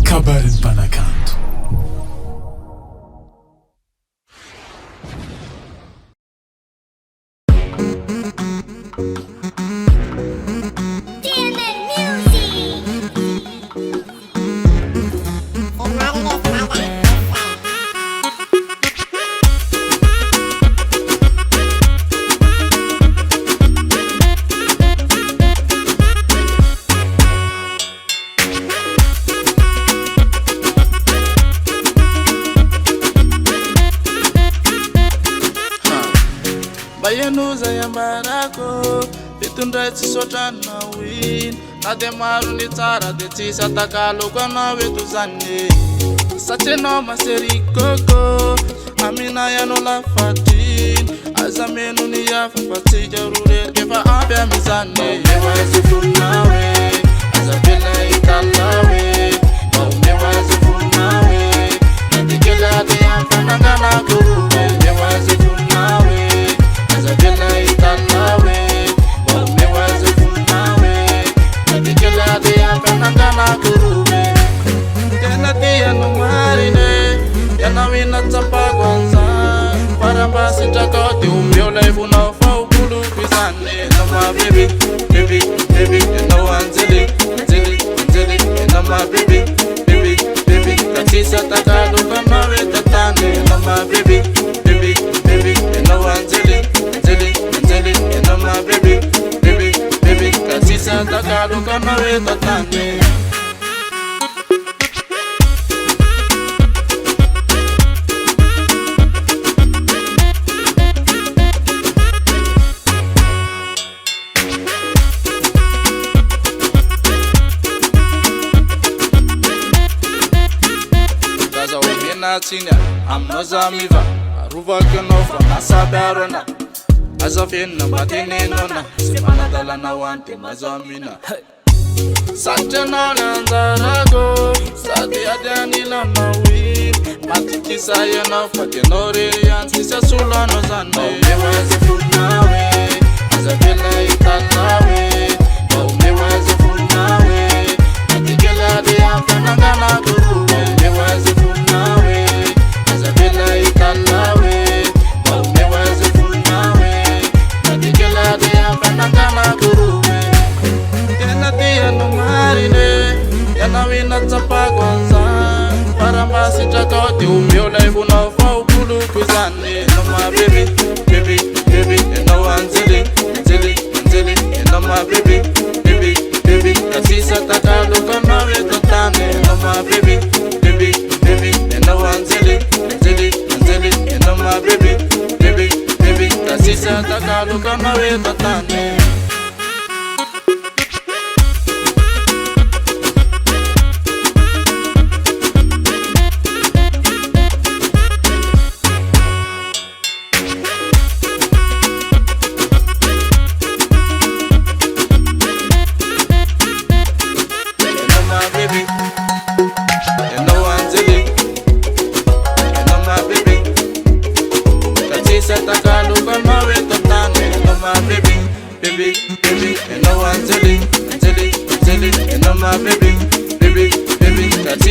kabarin'ny mpanakanto. Bayanuza yambarako itundra tsisotrana win ade maro ni tsara de tsisa takalo kana wetu zane sateno maserikoko amina yano la fatin azamenu ni yafa patija rure kefa abya mizane mewazi funawe azabela italawe mewazi funawe natikela de yamfanangana kurube mewazi funawe azabela italawe mewazi funawe natikela de yamfanangana kurube tena tia no marine yanawina tsapa kwanza para basi takoti umyola ifuna fa ukulu pisane no my baby baby baby no anzeli anzeli anzeli no my baby baby baby tatisa takalo kama wetatane no my baby baby baby no anzeli anzeli anzeli no my baby baby baby tatisa takalo kama wetatane. I'm no zamiva, aruva kenofa, nasabarona. Azafina batini nona, simana dalana wante mazamina. Satana nanzarago, sati adani la mawin. Matiki sayana fakenori yansi sasula no zane. Mewazi funawe, azafila italawe. Mewazi funawe, matikela de amfanangana kuruwe. Mewazi funawe, azafila italawe. Mewazi funawe, matikela de amfanangana kuruwe. Tena tia no marine, yanawina tsapa kwanza. Para basi takoti umyola ifuna fa ukulu kwizane. No my baby, baby, baby, no anzeli, anzeli, anzeli, no my baby, baby, baby, tatisa takalo kama wetatane. No my baby, baby, baby, no anzeli, anzeli, anzeli, no my baby, baby, baby, tatisa takalo kama wetatane. Baby, baby, and no anzeli, anzeli, anzeli, and no my baby, baby, baby, that's